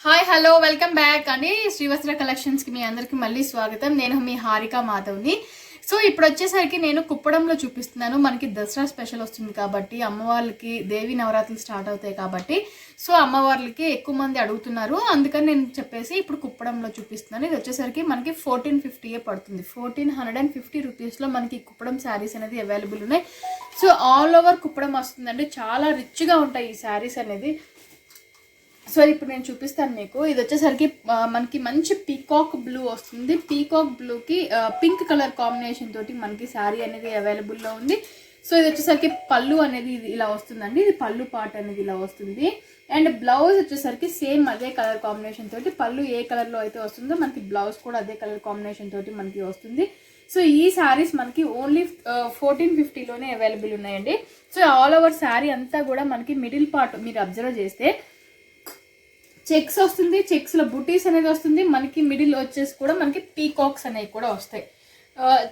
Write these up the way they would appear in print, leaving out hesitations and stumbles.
Hi hello welcome back అండి శ్రీవస్త్ర కలెక్షన్స్కి మీ అందరికీ మళ్ళీ స్వాగతం. నేను మీ హారిక మాధవ్ని. సో ఇప్పుడు వచ్చేసరికి నేను కుప్పడంలో చూపిస్తున్నాను. మనకి దసరా స్పెషల్ వస్తుంది కాబట్టి అమ్మవార్లకి దేవి నవరాత్రులు స్టార్ట్ అవుతాయి కాబట్టి సో అమ్మవార్లకి ఎక్కువ మంది అడుగుతున్నారు. అందుకని నేను చెప్పేసి ఇప్పుడు కుప్పడంలో చూపిస్తున్నాను. ఇది వచ్చేసరికి మనకి 1450 పడుతుంది. 1450 రూపీస్లో మనకి కుప్పడం శారీస్ అనేది అవైలబుల్ ఉన్నాయి. సో ఆల్ ఓవర్ కుప్పడం వస్తుందండి. చాలా రిచ్గా ఉంటాయి ఈ శారీస్ అనేది. సో ఇప్పుడు నేను చూపిస్తాను మీకు. ఇది వచ్చేసరికి మనకి మంచి పీకాక్ బ్లూ వస్తుంది. పీకాక్ బ్లూకి పింక్ కలర్ కాంబినేషన్ తోటి మనకి శారీ అనేది అవైలబుల్లో ఉంది. సో ఇది వచ్చేసరికి పళ్ళు అనేది ఇది ఇలా వస్తుందండి. ఇది పళ్ళు పార్ట్ అనేది ఇలా వస్తుంది. అండ్ బ్లౌజ్ వచ్చేసరికి సేమ్ అదే కలర్ కాంబినేషన్ తోటి పళ్ళు ఏ కలర్లో అయితే వస్తుందో మనకి బ్లౌజ్ కూడా అదే కలర్ కాంబినేషన్ తోటి మనకి వస్తుంది. సో ఈ శారీస్ మనకి ఓన్లీ 1450లోనే అవైలబుల్ ఉన్నాయండి. సో ఆల్ ఓవర్ శారీ అంతా కూడా మనకి మిడిల్ పార్ట్ మీరు అబ్జర్వ్ చేస్తే చెక్స్ వస్తుంది. చెక్స్లో బుటీస్ అనేది వస్తుంది. మనకి మిడిల్ వచ్చేసి కూడా మనకి పీకాక్స్ అనేవి కూడా వస్తాయి.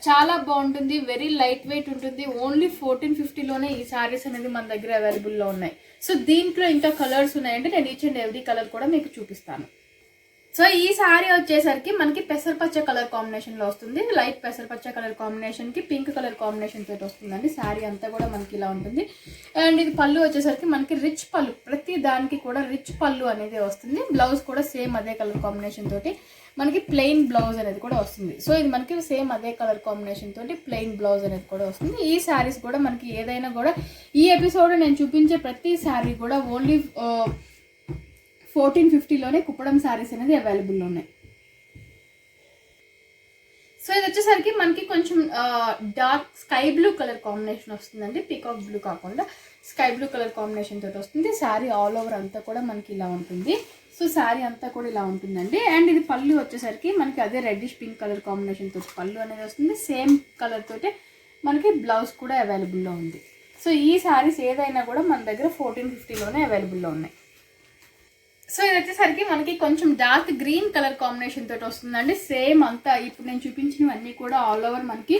చాలా బాగుంటుంది. వెరీ లైట్ వెయిట్ ఉంటుంది. ఓన్లీ 1450లోనే ఈ శారీస్ అనేది మన దగ్గర అవైలబుల్లో ఉన్నాయి. సో దీంట్లో ఇంకా కలర్స్ ఉన్నాయంటే నేను ఈచ్ అండ్ ఎవ్రీ కలర్ కూడా మీకు చూపిస్తాను. సో ఈ శారీ వచ్చేసరికి మనకి పెసరపచ్చ కలర్ కాంబినేషన్లో వస్తుంది. లైట్ పెసరపచ్చ కలర్ కాంబినేషన్కి పింక్ కలర్ కాంబినేషన్ తోటి వస్తుందండి. శారీ అంతా కూడా మనకి ఇలా ఉంటుంది. అండ్ ఇది పళ్ళు వచ్చేసరికి మనకి రిచ్ పళ్ళు, ప్రతి దానికి కూడా రిచ్ పళ్ళు అనేది వస్తుంది. బ్లౌజ్ కూడా సేమ్ అదే కలర్ కాంబినేషన్ తోటి మనకి ప్లెయిన్ బ్లౌజ్ అనేది కూడా వస్తుంది. సో ఇది మనకి సేమ్ అదే కలర్ కాంబినేషన్ తోటి ప్లెయిన్ బ్లౌజ్ అనేది కూడా వస్తుంది. ఈ శారీస్ కూడా మనకి ఏదైనా కూడా ఈ ఎపిసోడ్ నేను చూపించే ప్రతి శారీ కూడా ఓన్లీ 1450లోనే కుప్పడం శారీస్ అనేది అవైలబుల్లో ఉన్నాయి. సో ఇది వచ్చేసరికి మనకి కొంచెం dark sky blue colour combination వస్తుందండి. పీకాక్ బ్లూ కాకుండా స్కై బ్లూ కలర్ కాంబినేషన్ తోటి వస్తుంది. శారీ ఆల్ ఓవర్ అంతా కూడా మనకి ఇలా ఉంటుంది. సో శారీ అంతా కూడా ఇలా ఉంటుందండి. అండ్ ఇది పళ్ళు వచ్చేసరికి మనకి అదే రెడ్డిష్ పింక్ కలర్ కాంబినేషన్ తోటి పళ్ళు అనేది వస్తుంది. సేమ్ కలర్ తోటి మనకి బ్లౌజ్ కూడా అవైలబుల్లో ఉంది. సో ఈ శారీస్ ఏదైనా కూడా మన దగ్గర 1450లోనే అవైలబుల్లో ఉన్నాయి. సో ఇది వచ్చేసరికి మనకి కొంచెం డార్క్ గ్రీన్ కలర్ కాంబినేషన్ తోటి వస్తుందండి. సేమ్ అంతా ఇప్పుడు నేను చూపించినవన్నీ కూడా ఆల్ ఓవర్ మనకి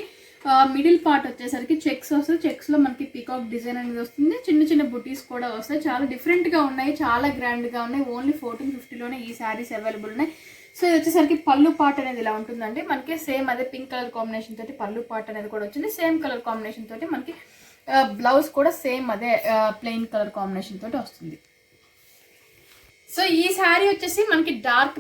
మిడిల్ పార్ట్ వచ్చేసరికి చెక్స్ వస్తుంది. చెక్స్లో మనకి పీకాక్ డిజైన్ అనేది వస్తుంది. చిన్న చిన్న బుటీస్ కూడా వస్తాయి. చాలా డిఫరెంట్గా ఉన్నాయి, చాలా గ్రాండ్గా ఉన్నాయి. ఓన్లీ 1450లోనే ఈ శారీస్ అవైలబుల్ ఉన్నాయి. సో ఇది వచ్చేసరికి పళ్ళు పార్ట్ అనేది ఇలా ఉంటుందండి. మనకి సేమ్ అదే పింక్ కలర్ కాంబినేషన్ తోటి పళ్ళు పార్ట్ అనేది కూడా వచ్చింది. సేమ్ కలర్ కాంబినేషన్ తోటి మనకి బ్లౌజ్ కూడా సేమ్ అదే ప్లెయిన్ కలర్ కాంబినేషన్ తోటి వస్తుంది. సో ఈ శారీ వచ్చేసి మనకి డార్క్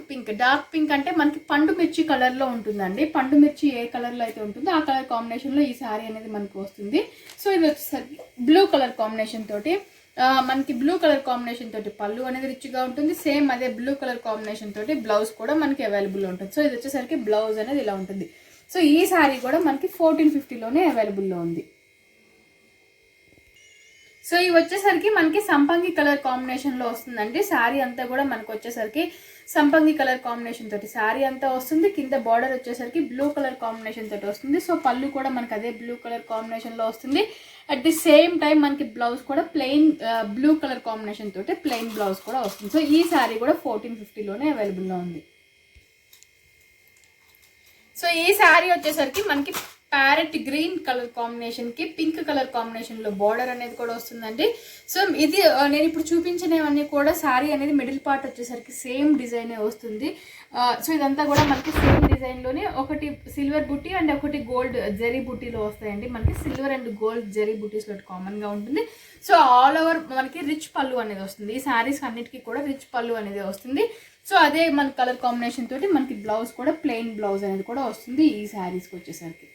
పింక్ అంటే మనకి పండు మిర్చి కలర్లో ఉంటుందండి. పండు మిర్చి ఏ కలర్లో అయితే ఉంటుందో ఆ కలర్ కాంబినేషన్లో ఈ శారీ అనేది మనకు వస్తుంది. సో ఇది వచ్చేసరికి బ్లూ కలర్ కాంబినేషన్ తోటి మనకి బ్లూ కలర్ కాంబినేషన్ తోటి పళ్ళు అనేది రిచ్గా ఉంటుంది. సేమ్ అదే బ్లూ కలర్ కాంబినేషన్ తోటి బ్లౌజ్ కూడా మనకి అవైలబుల్ ఉంటుంది. సో ఇది వచ్చేసరికి బ్లౌజ్ అనేది ఇలా ఉంటుంది. సో ఈ శారీ కూడా మనకి 1450లోనే అవైలబుల్లో ఉంది. సో ఇవి వచ్చేసరికి మనకి సంపంగి కలర్ కాంబినేషన్లో వస్తుందండి. శారీ అంతా కూడా మనకు వచ్చేసరికి సంపంగి కలర్ కాంబినేషన్ తోటి శారీ అంతా వస్తుంది. కింద బార్డర్ వచ్చేసరికి బ్లూ కలర్ కాంబినేషన్ తోటి వస్తుంది. సో పళ్ళు కూడా మనకి అదే బ్లూ కలర్ కాంబినేషన్లో వస్తుంది. అట్ ది సేమ్ టైం మనకి బ్లౌజ్ కూడా ప్లెయిన్ బ్లూ కలర్ కాంబినేషన్ తోటి ప్లెయిన్ బ్లౌజ్ కూడా వస్తుంది. సో ఈ శారీ కూడా 1450లోనే అవైలబుల్లో ఉంది. సో ఈ శారీ వచ్చేసరికి మనకి ప్యారెట్ గ్రీన్ కలర్ కాంబినేషన్కి పింక్ కలర్ కాంబినేషన్లో బార్డర్ అనేది కూడా వస్తుందండి. సో ఇది నేను ఇప్పుడు చూపించినవన్నీ కూడా శారీ అనేది మిడిల్ పార్ట్ వచ్చేసరికి సేమ్ డిజైనే వస్తుంది. సో ఇదంతా కూడా మనకి సేమ్ డిజైన్లోనే ఒకటి సిల్వర్ బుట్టి అండ్ ఒకటి గోల్డ్ జెరీ బుట్టీలో వస్తాయండి. మనకి సిల్వర్ అండ్ గోల్డ్ జెరీ బుట్టీస్లో కామన్గా ఉంటుంది. సో ఆల్ ఓవర్ మనకి రిచ్ పళ్ళు అనేది వస్తుంది. ఈ శారీస్ అన్నిటికీ కూడా రిచ్ పళ్ళు అనేది వస్తుంది. సో అదే మన కలర్ కాంబినేషన్ తోటి మనకి బ్లౌజ్ కూడా ప్లెయిన్ బ్లౌజ్ అనేది కూడా వస్తుంది ఈ శారీస్కి వచ్చేసరికి.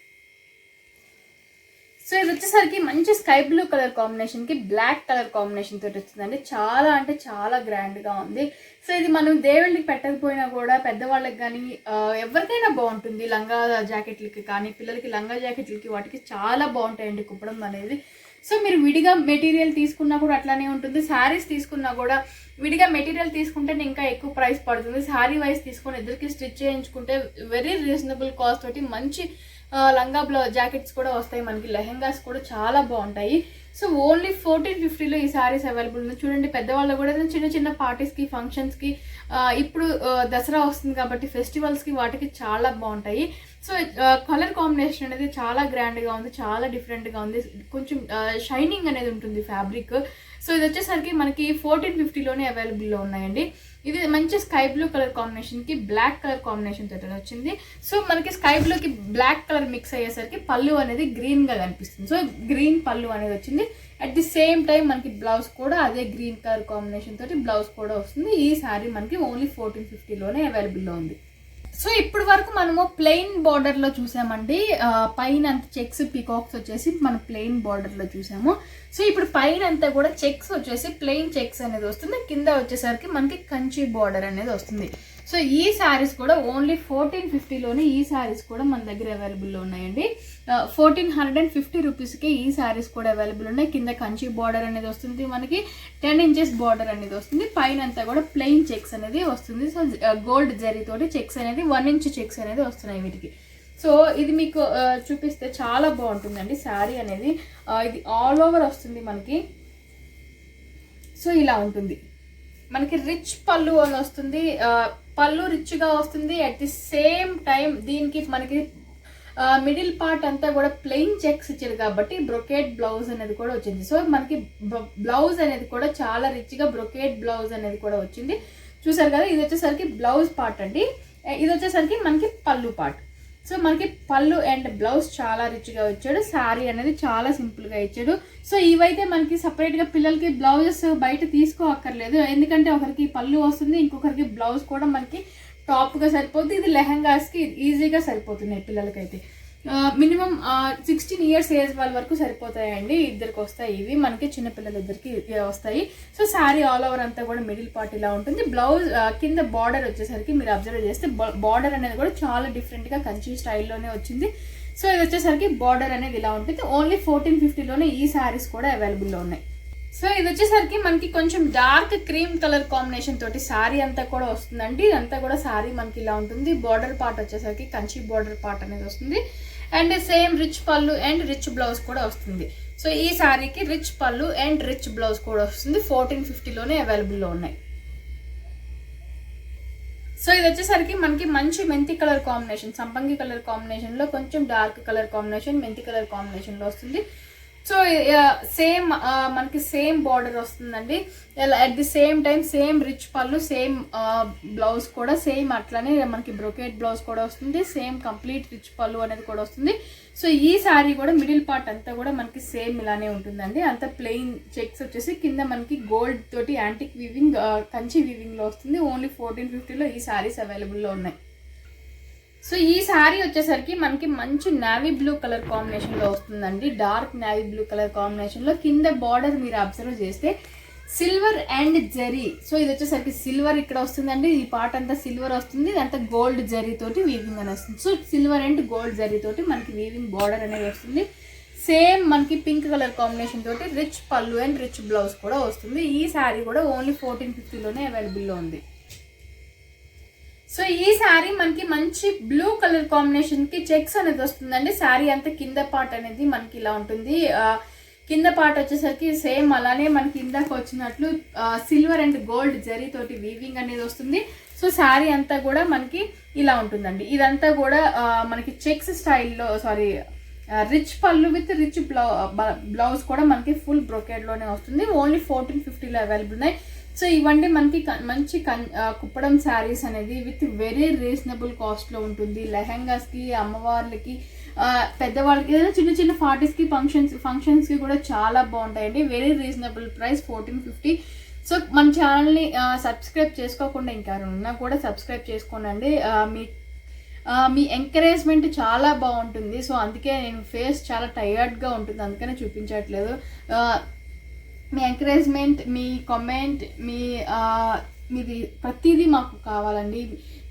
సో ఇది వచ్చేసరికి మంచి స్కై బ్లూ కలర్ కాంబినేషన్కి బ్లాక్ కలర్ కాంబినేషన్ తోటి వస్తుందండి. చాలా అంటే చాలా గ్రాండ్గా ఉంది. సో ఇది మనం దేవుళ్ళకి పెట్టకపోయినా కూడా పెద్దవాళ్ళకి కానీ ఎవరికైనా బాగుంటుంది. లంగా జాకెట్లకి కానీ పిల్లలకి లంగా జాకెట్లకి వాటికి చాలా బాగుంటాయండి కుప్పడం అనేది. సో మీరు విడిగా మెటీరియల్ తీసుకున్నా కూడా అట్లానే ఉంటుంది. శారీస్ తీసుకున్నా కూడా విడిగా మెటీరియల్ తీసుకుంటే ఇంకా ఎక్కువ ప్రైస్ పడుతుంది. శారీ వైజ్ తీసుకొని ఇద్దరికి స్టిచ్ చేయించుకుంటే వెరీ రీజనబుల్ కాస్ట్ తోటి మంచి లంగా జాకెట్స్ కూడా వస్తాయి. మనకి లెహెంగాస్ కూడా చాలా బాగుంటాయి. సో ఓన్లీ 1450లో ఈ శారీస్ అవైలబుల్ ఉంది. చూడండి పెద్దవాళ్ళు కూడా చిన్న చిన్న పార్టీస్కి ఫంక్షన్స్కి ఇప్పుడు దసరా వస్తుంది కాబట్టి ఫెస్టివల్స్కి వాటికి చాలా బాగుంటాయి. సో కలర్ కాంబినేషన్ అనేది చాలా గ్రాండ్గా ఉంది, చాలా డిఫరెంట్గా ఉంది. కొంచెం షైనింగ్ అనేది ఉంటుంది ఫ్యాబ్రిక్. సో ఇది వచ్చేసరికి మనకి 1450లోనే అవైలబుల్లో ఉన్నాయండి. ఇది మంచి స్కై బ్లూ కలర్ కాంబినేషన్కి బ్లాక్ కలర్ కాంబినేషన్ తోటి వచ్చింది. సో మనకి స్కై బ్లూకి బ్లాక్ కలర్ మిక్స్ అయ్యేసరికి పళ్ళు అనేది గ్రీన్గా కనిపిస్తుంది. సో గ్రీన్ పళ్ళు అనేది వచ్చింది. అట్ ది సేమ్ టైం మనకి బ్లౌజ్ కూడా అదే గ్రీన్ కలర్ కాంబినేషన్ తోటి బ్లౌజ్ కూడా వస్తుంది. ఈ శారీ మనకి ఓన్లీ 1450లోనే అవైలబుల్లో ఉంది. సో ఇప్పుడు వరకు మనము ప్లెయిన్ బార్డర్లో చూసామండి. పైన అంత చెక్స్ పీకాక్స్ వచ్చేసి మనం ప్లెయిన్ బార్డర్లో చూసాము. సో ఇప్పుడు పైన అంతా కూడా చెక్స్ వచ్చేసి ప్లెయిన్ చెక్స్ అనేది వస్తుంది. కింద వచ్చేసరికి మనకి కంచి బార్డర్ అనేది వస్తుంది. సో ఈ శారీస్ కూడా ఓన్లీ 1450లోనే ఈ శారీస్ కూడా మన దగ్గర అవైలబుల్లో ఉన్నాయండి. 1450 రూపీస్కి ఈ శారీస్ కూడా అవైలబుల్ ఉన్నాయి. కింద కంచి బార్డర్ అనేది వస్తుంది, మనకి 10 ఇంచెస్ బార్డర్ అనేది వస్తుంది. పైన అంతా కూడా ప్లెయిన్ చెక్స్ అనేది వస్తుంది. సో గోల్డ్ జరీతోటి చెక్స్ అనేది 1 ఇంచ్ చెక్స్ అనేది వస్తున్నాయి వీటికి. సో ఇది మీకు చూపిస్తే చాలా బాగుంటుందండి శారీ అనేది. ఇది ఆల్ ఓవర్ వస్తుంది మనకి. సో ఇలా ఉంటుంది మనకి. రిచ్ పళ్ళు అని వస్తుంది, పళ్ళు రిచ్గా వస్తుంది. అట్ ది సేమ్ టైం దీనికి మనకి మిడిల్ పార్ట్ అంతా కూడా ప్లెయిన్ చెక్స్ ఇచ్చారు కాబట్టి బ్రొకేట్ బ్లౌజ్ అనేది కూడా వచ్చింది. సో మనకి బ్లౌజ్ అనేది కూడా చాలా రిచ్గా బ్రొకేట్ బ్లౌజ్ అనేది కూడా వచ్చింది. చూసారు కదా, ఇది వచ్చేసరికి బ్లౌజ్ పార్ట్ అండి. ఇది వచ్చేసరికి మనకి పళ్ళు పార్ట్. సో మనకి పళ్ళు అండ్ బ్లౌజ్ చాలా రిచ్గా ఇచ్చాడు. శారీ అనేది చాలా సింపుల్గా ఇచ్చాడు. సో ఇవైతే మనకి సపరేట్గా పిల్లలకి బ్లౌజెస్ బయట తీసుకోక్కర్లేదు. ఎందుకంటే ఒకరికి పళ్ళు వస్తుంది, ఇంకొకరికి బ్లౌజ్ కూడా మనకి టాప్గా సరిపోతుంది. ఇది లెహంగాస్కి ఈజీగా సరిపోతున్నాయి పిల్లలకైతే. మినిమం 16 ఇయర్స్ ఏజ్ వాళ్ళ వరకు సరిపోతాయండి. ఇద్దరికి వస్తాయి ఇవి, మనకి చిన్నపిల్లల ఇద్దరికి వస్తాయి. సో శారీ ఆల్ ఓవర్ అంతా కూడా మిడిల్ పార్ట్ ఇలా ఉంటుంది. బ్లౌజ్ కింద బార్డర్ వచ్చేసరికి మీరు అబ్జర్వ్ చేస్తే బార్డర్ అనేది కూడా చాలా డిఫరెంట్గా కంచి స్టైల్లోనే వచ్చింది. సో ఇది వచ్చేసరికి బార్డర్ అనేది ఇలా ఉంటుంది. ఓన్లీ 1450లోనే ఈ శారీస్ కూడా అవైలబుల్లో ఉన్నాయి. సో ఇది వచ్చేసరికి మనకి కొంచెం డార్క్ క్రీమ్ కలర్ కాంబినేషన్ తోటి శారీ అంతా కూడా వస్తుందండి. ఇదంతా కూడా శారీ మనకి ఇలా ఉంటుంది. బార్డర్ పార్ట్ వచ్చేసరికి కంచి బార్డర్ పార్ట్ అనేది వస్తుంది. అండ్ సేమ్ రిచ్ పళ్ళు అండ్ రిచ్ బ్లౌజ్ కూడా వస్తుంది. సో ఈ శారీకి రిచ్ పళ్ళు అండ్ రిచ్ బ్లౌజ్ కూడా వస్తుంది. 1450లోనే అవైలబుల్లో ఉన్నాయి. సో ఇది వచ్చేసరికి మనకి మంచి మెంతి కలర్ కాంబినేషన్, సంపంగి కలర్ కాంబినేషన్లో కొంచెం డార్క్ కలర్ కాంబినేషన్ మెంతి కలర్ కాంబినేషన్లో వస్తుంది. సో సేమ్ మనకి సేమ్ బార్డర్ వస్తుందండి. At the same time same rich పళ్ళు, సేమ్ బ్లౌజ్ కూడా సేమ్ అట్లానే మనకి బ్రొకేట్ బ్లౌజ్ కూడా వస్తుంది. సేమ్ కంప్లీట్ రిచ్ పళ్ళు అనేది కూడా వస్తుంది. సో ఈ శారీ కూడా మిడిల్ పార్ట్ అంతా కూడా మనకి సేమ్ ఇలానే ఉంటుందండి. అంతా ప్లెయిన్ చెక్స్ వచ్చేసి కింద మనకి గోల్డ్ తోటి యాంటిక్ వీవింగ్, కంచి వీవింగ్లో వస్తుంది. ఓన్లీ 1450లో ఈ శారీస్ అవైలబుల్లో ఉన్నాయి. సో ఈ శారీ వచ్చేసరికి మనకి మంచి నావీ బ్లూ కలర్ కాంబినేషన్లో వస్తుందండి. డార్క్ నావీ బ్లూ కలర్ కాంబినేషన్లో కింద బార్డర్ మీరు అబ్జర్వ్ చేస్తే సిల్వర్ అండ్ జరీ. సో ఇది వచ్చేసరికి సిల్వర్ ఇక్కడ వస్తుందండి. ఈ పార్ట్ అంతా సిల్వర్ వస్తుంది, ఇదంతా గోల్డ్ జరీ తోటి వీవింగ్ అని వస్తుంది. So silver and gold zari తోటి మనకి వీవింగ్ బార్డర్ అనేది వస్తుంది. సేమ్ మనకి పింక్ కలర్ కాంబినేషన్ తోటి రిచ్ పళ్ళు అండ్ రిచ్ బ్లౌజ్ కూడా వస్తుంది. ఈ శారీ కూడా ఓన్లీ 1450లోనే అవైలబుల్లో ఉంది. సో ఈ శారీ మనకి మంచి బ్లూ కలర్ కాంబినేషన్ కి చెక్స్ అనేది వస్తుందండి. శారీ అంతా కింద పార్ట్ అనేది మనకి ఇలా ఉంటుంది. కింద పార్ట్ వచ్చేసరికి సేమ్ అలానే మనకి ఇందాక వచ్చినట్లు సిల్వర్ అండ్ గోల్డ్ జరీ తోటి వీవింగ్ అనేది వస్తుంది. సో శారీ అంతా కూడా మనకి ఇలా ఉంటుందండి. ఇదంతా కూడా మనకి చెక్స్ స్టైల్లో, సారీ రిచ్ పళ్ళు విత్ రిచ్ బ్లౌజ్ కూడా మనకి ఫుల్ బ్రొకేడ్లోనే వస్తుంది. ఓన్లీ 1450లో అవైలబుల్ ఉన్నాయి. సో ఇవన్నీ మనకి మంచి కుప్పడం శారీస్ అనేది విత్ వెరీ రీజనబుల్ కాస్ట్లో ఉంటుంది. లెహంగాస్కి, అమ్మవార్లకి, పెద్దవాళ్ళకి, ఏదైనా చిన్న చిన్న పార్టీస్కి, ఫంక్షన్స్కి కూడా చాలా బాగుంటాయండి. Very reasonable price 1450. సో మన ఛానల్ని సబ్స్క్రైబ్ చేసుకోకుండా ఇంకా ఉన్నా కూడా సబ్స్క్రైబ్ చేసుకోనండి. మీ ఎంకరేజ్మెంట్ చాలా బాగుంటుంది. సో అందుకే నేను ఫేస్ చాలా టైర్డ్గా ఉంటుంది, అందుకనే చూపించట్లేదు. మీ ఎంకరేజ్మెంట్, మీ కామెంట్, మీది ప్రతిదీ మాకు కావాలండి.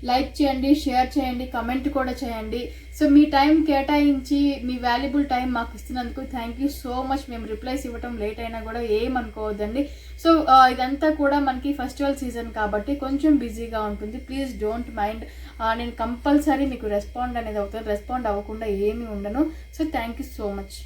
లైక్ చేయండి, షేర్ చేయండి, కమెంట్ కూడా చేయండి. సో మీ టైం కేటాయించి మీ వాల్యుబుల్ టైం మాకు ఇస్తున్నందుకు థ్యాంక్ యూ సో మచ్. మేము రిప్లైస్ ఇవ్వటం లేట్ అయినా కూడా ఏమనుకోవద్దండి. సో ఇదంతా కూడా మనకి ఫెస్టివల్ సీజన్ కాబట్టి కొంచెం బిజీగా ఉంటుంది. Please don't mind. నేను కంపల్సరీ మీకు రెస్పాండ్ అనేది అవుతాను. రెస్పాండ్ అవ్వకుండా ఏమీ ఉండను. So thank you so much.